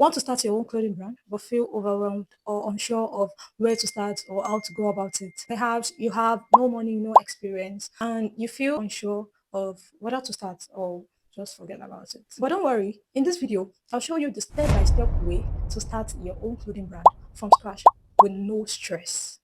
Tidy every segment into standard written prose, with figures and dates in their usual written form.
Want to start your own clothing brand but feel overwhelmed or unsure of where to start or how to go about it? Perhaps you have no money, no experience, and you feel unsure of whether to start or just forget about it. But don't worry, in this video, I'll show you the step-by-step way to start your own clothing brand from scratch with no stress.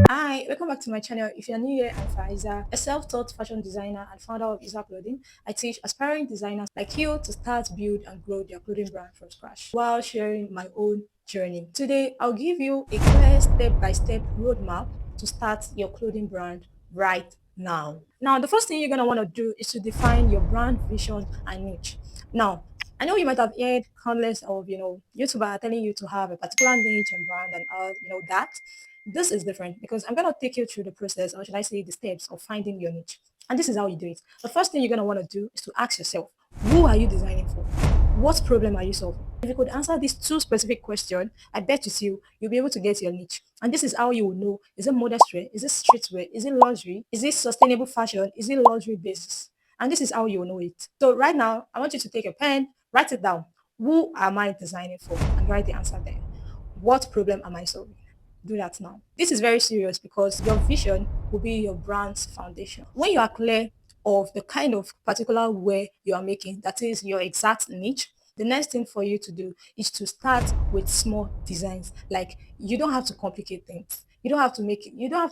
Hi, welcome back to my channel. If you're new here, I'm Faiza, a self-taught fashion designer and founder of Heezah Clothing. I teach aspiring designers like you to start, build, and grow their clothing brand from scratch while sharing my own journey. Today, I'll give you a clear step-by-step roadmap to start your clothing brand right now. Now, the first thing you're going to want to do is to define your brand vision and niche. Now, I know you might have heard countless of, YouTubers telling you to have a particular niche and brand and all, that. This is different because I'm going to take you through the process, or should I say the steps of finding your niche. And this is how you do it. The first thing you're going to want to do is to ask yourself, who are you designing for? What problem are you solving? If you could answer these two specific questions, I bet you'll be able to get your niche. And this is how you will know, is it modest wear? Is it streetwear? Is it luxury? Is it sustainable fashion? Is it luxury business? And this is how you will know it. So right now, I want you to take a pen, write it down. Who am I designing for? And write the answer there. What problem am I solving? Do that now. This is very serious because your vision will be your brand's foundation. When you are clear of the kind of particular way you are making, that is your exact niche, the next thing for you to do is to start with small designs. Like, you don't have to complicate things. You don't have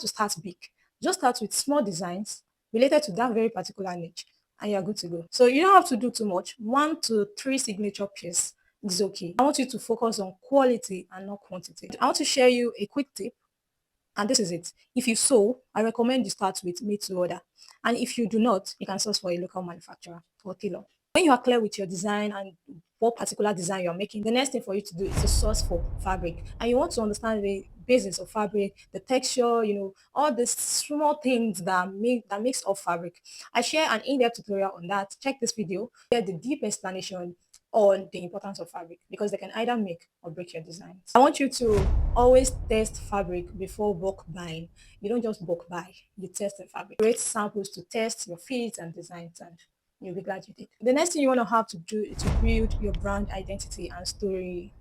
to start big. Just start with small designs related to that very particular niche and you're good to go. So you don't have to do too much. 1 to 3 signature pieces is okay. I want you to focus on quality and not quantity. I want to share you a quick tip, and this is it. If you sew, I recommend you start with made to order. And if you do not, you can source for a local manufacturer or tailor. When you are clear with your design and what particular design you're making, the next thing for you to do is to source for fabric. And you want to understand the basis of fabric, the texture, all the small things that makes up fabric. I share an in-depth tutorial on that. Check this video. Get the deep explanation on the importance of fabric because they can either make or break your designs. I want you to always test fabric before bulk buying. You don't just bulk buy, you test the fabric. Create samples to test your fits and designs, and you'll be glad you did. The next thing you want to have to do is to build your brand identity and story.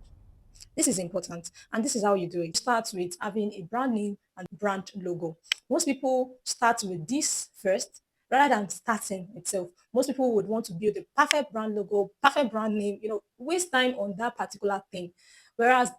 This is important, and this is how you do it. Start with having a brand name and brand logo. Most people start with this first rather than starting itself. Most people would want to build a perfect brand logo, perfect brand name, waste time on that particular thing. Whereas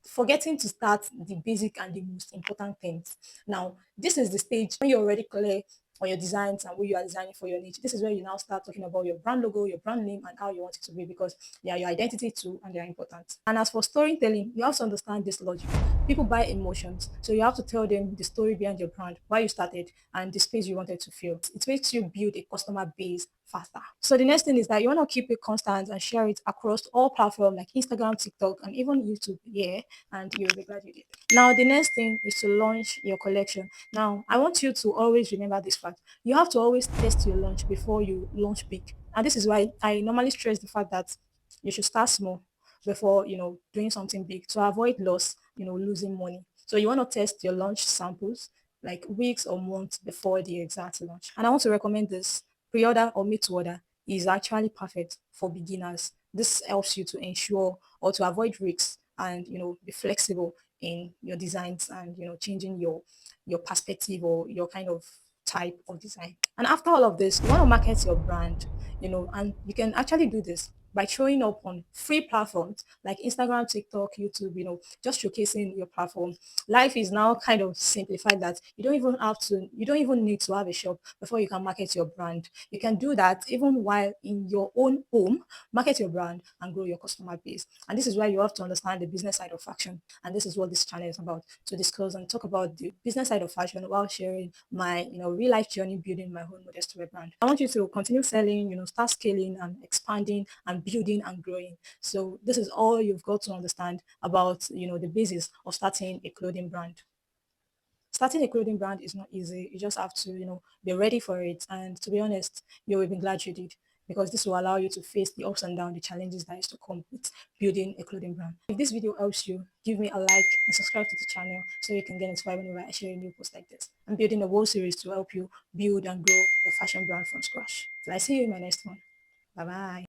forgetting to start the basic and the most important things. Now, this is the stage when you're already clear on your designs and what you are designing for your niche. This is where you now start talking about your brand logo, your brand name, and how you want it to be because they are your identity too and they are important. And as for storytelling, you have to understand this logic. People buy emotions, so you have to tell them the story behind your brand, why you started, and the space you wanted to fill. It makes you build a customer base faster. So the next thing is that you want to keep it constant and share it across all platforms like Instagram, TikTok, and even YouTube. Yeah, and you'll be glad you did. Now, the next thing is to launch your collection. Now, I want you to always remember this fact. You have to always test your launch before you launch big. And this is why I normally stress the fact that you should start small before, doing something big to avoid loss, losing money. So you want to test your launch samples like weeks or months before the exact launch. And I want to recommend this pre-order or made to order is actually perfect for beginners. This helps you to ensure or to avoid risks and be flexible in your designs and changing your perspective or your kind of type of design. And after all of this, you want to market your brand, and you can actually do this by showing up on free platforms like Instagram, TikTok, YouTube, just showcasing your platform. Life is now kind of simplified that you don't even need to have a shop before you can market your brand. You can do that even while in your own home, market your brand and grow your customer base. And this is why you have to understand the business side of fashion. And this is what this channel is about, to discuss and talk about the business side of fashion while sharing my, real life journey building my own modest wear brand. I want you to continue selling, start scaling and expanding and building and growing. So this is all you've got to understand about, the basis of starting a clothing brand. Starting a clothing brand is not easy. You just have to, be ready for it. And to be honest, you will be glad you did because this will allow you to face the ups and downs, the challenges that is to come with building a clothing brand. If this video helps you, give me a like and subscribe to the channel so you can get notified whenever I share a new post like this. I'm building a whole series to help you build and grow your fashion brand from scratch. So I see you in my next one. Bye bye.